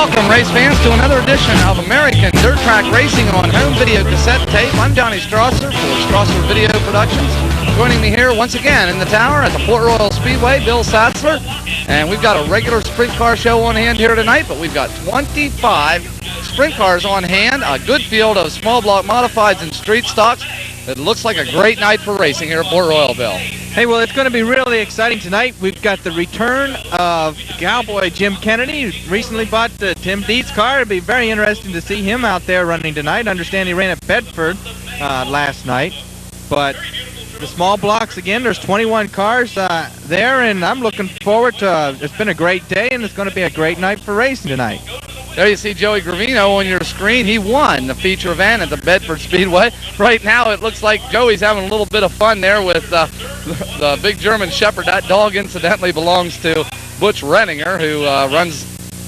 Welcome, race fans, to another edition of American Dirt Track Racing on home video cassette tape. I'm Johnny Jstrawser for Jstrawser Video Productions. Joining me here once again in the tower at the Port Royal Speedway, Bill Satzler. And we've got a regular sprint car show on hand here tonight, but we've got 25 sprint cars on hand, a good field of small block modifieds and street stocks. It looks like a great night for racing here at Port Royal, Bill. Hey, well, it's going to be really exciting tonight. We've got the return of Cowboy Jim Kennedy, who recently bought Tim Deed's car. It'll be very interesting to see him out there running tonight. I understand he ran at Bedford last night. But the small blocks, again, there's 21 cars there, and I'm looking forward to it's been a great day, and it's going to be a great night for racing tonight. There you see Joey Gravino on your screen. He won the feature event at the Bedford Speedway. Right now it looks like Joey's having a little bit of fun there with the big German Shepherd. That dog incidentally belongs to Butch Renninger, who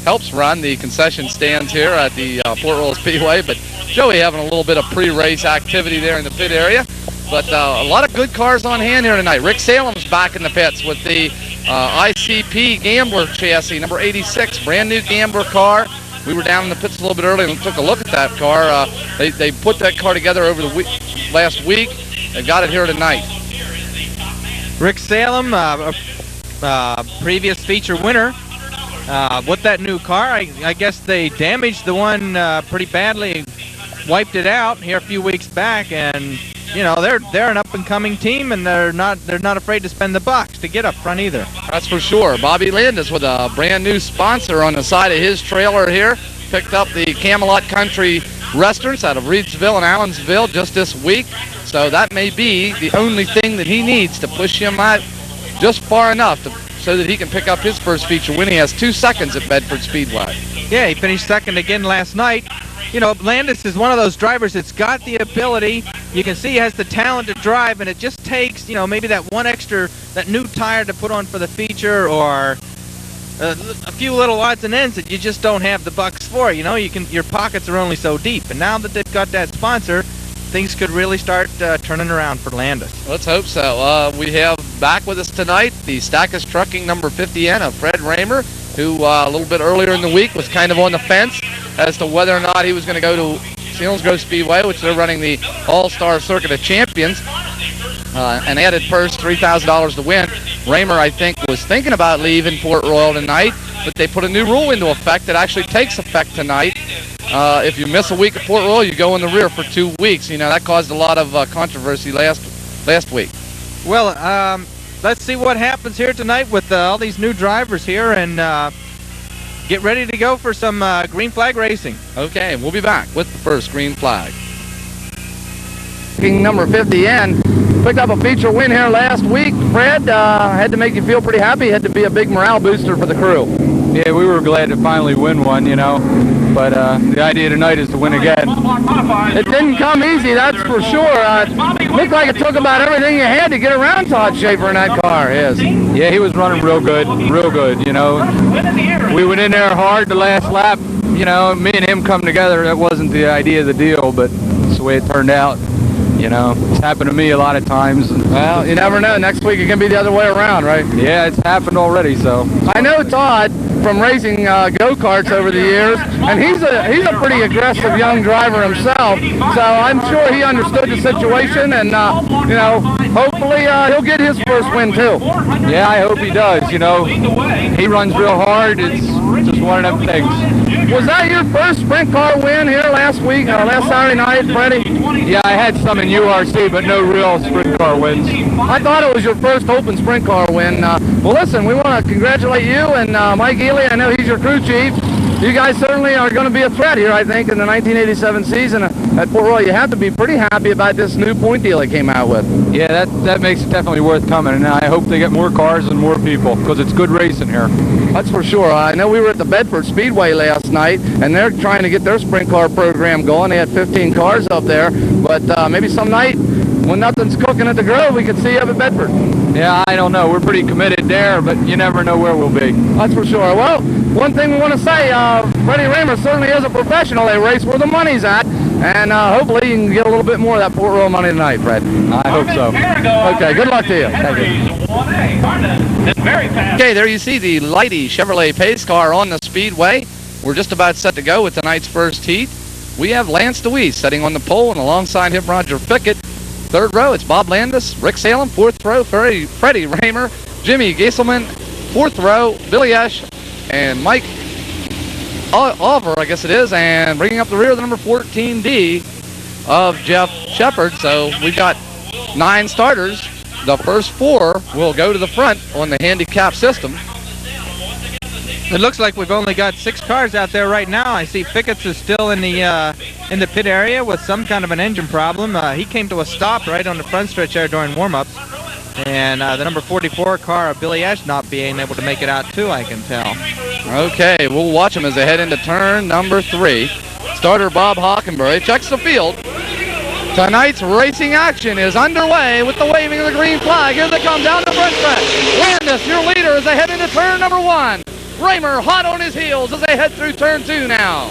helps run the concession stands here at the Port Royal Speedway. But Joey having a little bit of pre-race activity there in the pit area. But a lot of good cars on hand here tonight. Rick Salem's back in the pits with the ICP Gambler chassis, number 86, brand new Gambler car. We were down in the pits a little bit earlier and took a look at that car. They put that car together over the last week. They got it here tonight. Rick Salem, previous feature winner, with that new car. I guess they damaged the one pretty badly, wiped it out here a few weeks back, and you know they're an up-and-coming team, and they're not afraid to spend the bucks to get up front either. That's for sure. Bobby Landis with a brand new sponsor on the side of his trailer here. Picked up the Camelot Country Restaurants out of Reedsville and Allensville just this week. So that may be the only thing that he needs to push him out just far enough so that he can pick up his first feature win. He has 2 seconds at Bedford Speedway. Yeah, he finished second again last night. You know, Landis is one of those drivers that's got the ability. You can see he has the talent to drive, and it just takes, you know, maybe that new tire to put on for the feature, or a few little odds and ends that you just don't have the bucks for. You know, your pockets are only so deep, and now that they've got that sponsor, things could really start turning around for Landis. Let's hope so. We have back with us tonight the Stackus Trucking number 50N of Fred Raymer, who a little bit earlier in the week was kind of on the fence as to whether or not he was going to go to Selinsgrove Speedway, which they're running the All-Star Circuit of Champions, an added purse, $3,000 to win. Raymer, I think, was thinking about leaving Port Royal tonight, but they put a new rule into effect that actually takes effect tonight. If you miss a week at Port Royal, you go in the rear for 2 weeks. You know, that caused a lot of controversy last week. Well, let's see what happens here tonight with all these new drivers here, and get ready to go for some green flag racing. Okay, we'll be back with the first green flag. King number 50N picked up a feature win here last week. Fred, had to make you feel pretty happy. Had to be a big morale booster for the crew. Yeah, we were glad to finally win one, you know. But the idea tonight is to win again. It didn't come easy, that's for sure. Looked like it took about everything you had to get around Todd Schaefer in that car. Yes. Yeah, he was running real good, you know. We went in there hard the last lap. You know, me and him come together. That wasn't the idea of the deal, but it's the way it turned out. You know, it's happened to me a lot of times. Well, you never know. Next week it can be the other way around, right? Yeah, it's happened already, so. I know Todd from racing go-karts over the years, and he's a pretty aggressive young driver himself, so I'm sure he understood the situation, and, you know, hopefully he'll get his first win, too. Yeah, I hope he does, you know. He runs real hard. It's just one of them things. Was that your first sprint car win here last week, last Saturday night, Freddie? Yeah, I had some in URC, but no real sprint car wins. I thought it was your first open sprint car win. Well, listen, we want to congratulate you and Mike Ely. I know he's your crew chief. You guys certainly are going to be a threat here, I think, in the 1987 season at Port Royal. You have to be pretty happy about this new point deal they came out with. Yeah, that makes it definitely worth coming, and I hope they get more cars and more people, because it's good racing here. That's for sure. I know we were at the Bedford Speedway last night, and they're trying to get their sprint car program going. They had 15 cars up there, but maybe some night when nothing's cooking at the Grove, we could see you up at Bedford. Yeah, I don't know. We're pretty committed there, but you never know where we'll be. That's for sure. Well, one thing we want to say, Freddie Raymer certainly is a professional. They race where the money's at, and hopefully you can get a little bit more of that Port Royal money tonight, Fred. I hope so. Okay, good luck to you. Thank you. Okay, there you see the Lighty Chevrolet pace car on the speedway. we're just about set to go with tonight's first heat. We have Lance DeWeese sitting on the pole, and alongside him, Roger Pickett. Third row, it's Bob Landis, Rick Salem. Fourth row, Freddie Raymer, Jimmy Gieselman. Fourth row, Billy Esch, and Mike Oliver, I guess it is, and bringing up the rear, the number 14D of Jeff Shepard. So we've got 9 starters. The first 4 will go to the front on the handicap system. It looks like we've only got 6 cars out there right now. I see Pickett's is still in the pit area with some kind of an engine problem. He came to a stop right on the front stretch there during warm-ups. And the number 44 car of Billy Esch not being able to make it out too, I can tell. Okay, we'll watch them as they head into turn number 3. Starter Bob Hockenberry checks the field. Tonight's racing action is underway with the waving of the green flag. Here they come down the front stretch. Landis, your leader, as they head into turn number 1. Raymer hot on his heels as they head through turn 2 now.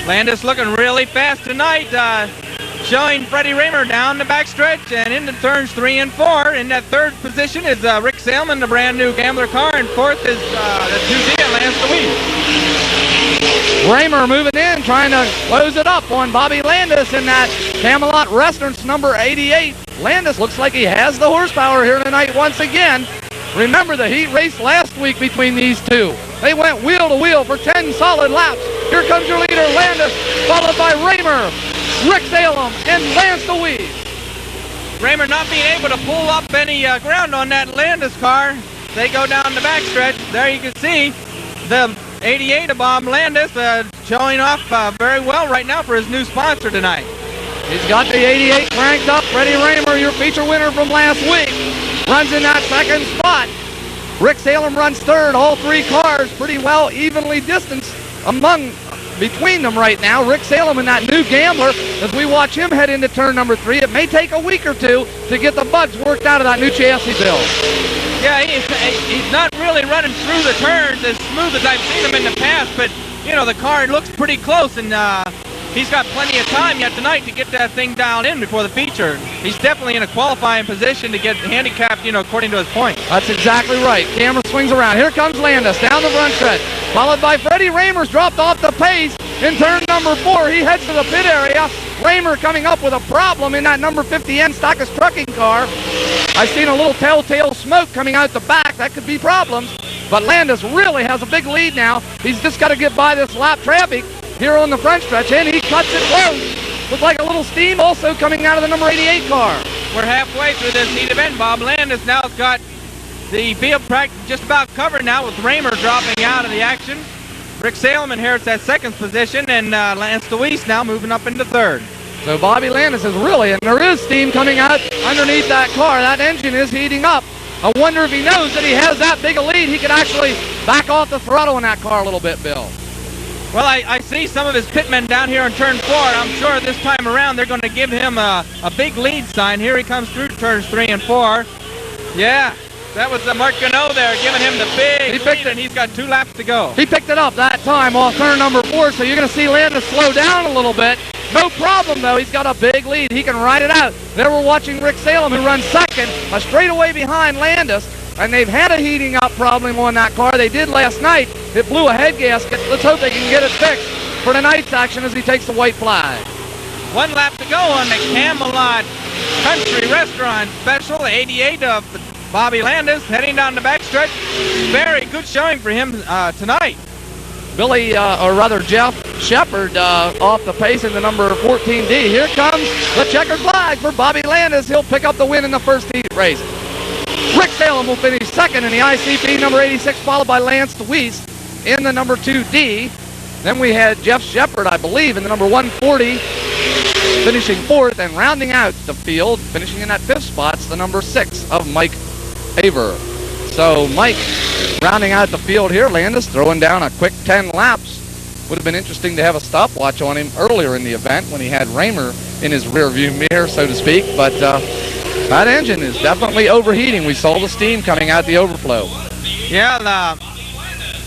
Landis looking really fast tonight, showing Freddie Raymer down the backstretch and into turns 3 and 4. In that third position is Rick Salem, the brand new Gambler car, and fourth is the 2D and Lance DeWeese. Raymer moving in, trying to close it up on Bobby Landis in that Camelot Restaurants number 88. Landis looks like he has the horsepower here tonight once again. Remember the heat race last week between these two. They went wheel to wheel for 10 solid laps. Here comes your leader, Landis, followed by Raymer, Rick Salem, and Lance DeWeese. Raymer not being able to pull up any ground on that Landis car. They go down the backstretch. There you can see the 88 of Bob Landis showing off very well right now for his new sponsor tonight. He's got the 88 cranked up. Freddie Raymer, your feature winner from last week, runs in that second spot. Rick Salem runs third. All 3 cars pretty well evenly distanced between them right now. Rick Salem and that new Gambler, as we watch him head into turn number 3. It may take a week or 2 to get the bugs worked out of that new chassis build. Yeah, he's not really running through the turns as smooth as I've seen him in the past, but, you know, the car looks pretty close, and he's got plenty of time yet tonight to get that thing dialed in before the feature. He's definitely in a qualifying position to get handicapped, you know, according to his points. That's exactly right. Camera swings around. Here comes Landis down the front stretch, followed by Freddie Raymer's dropped off the pace in turn number 4. He heads to the pit area. Raymer coming up with a problem in that number 50N Stockus trucking car. I've seen a little telltale smoke coming out the back. That could be problems. But Landis really has a big lead now. He's just got to get by this lap traffic here on the front stretch, and he cuts it close. Looks like a little steam also coming out of the number 88 car. We're halfway through this heat event. Bob Landis now has got the field practice just about covered now with Raymer dropping out of the action. Rick Salem inherits that second position, and Lance DeWeese now moving up into third. So Bobby Landis is really, and there is steam coming out underneath that car. That engine is heating up. I wonder if he knows that he has that big a lead, he could actually back off the throttle in that car a little bit, Bill. Well, I see some of his pitmen down here in turn 4. I'm sure this time around they're going to give him a big lead sign. Here he comes through turns 3 and 4. Yeah, that was Mark Gano there giving him the big lead, and he's got 2 laps to go. He picked it up that time off turn number 4, so you're going to see Landis slow down a little bit. No problem, though. He's got a big lead. He can ride it out. There we're watching Rick Salem, who runs second, a straightaway behind Landis. And they've had a heating up problem on that car. They did last night. It blew a head gasket. Let's hope they can get it fixed for tonight's action as he takes the white flag. 1 lap to go on the Camelot Country Restaurant Special, 88 of Bobby Landis heading down the backstretch. Very good showing for him tonight. Jeff Shepard off the pace in the number 14D. Here comes the checkered flag for Bobby Landis. He'll pick up the win in the first heat race. Rick Salem will finish second in the ICP number 86, followed by Lance DeWeese in the number 2D. Then we had Jeff Shepard, I believe, in the number 140, finishing 4th, and rounding out the field, finishing in that 5th spot, the number 6 of Mike Aver. So Mike rounding out the field here. Landis throwing down a quick 10 laps. Would have been interesting to have a stopwatch on him earlier in the event when he had Raymer in his rearview mirror, so to speak. But that engine is definitely overheating. We saw the steam coming out the overflow. Yeah,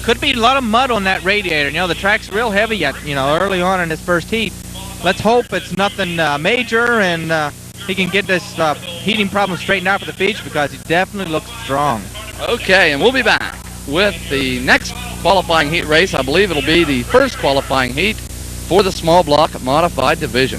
could be a lot of mud on that radiator. You know, the track's real heavy yet, you know, early on in this first heat. Let's hope it's nothing major, and he can get this heating problem straightened out for the feature, because he definitely looks strong. Okay, and we'll be back with the next qualifying heat race. I believe it'll be the first qualifying heat for the small block modified division.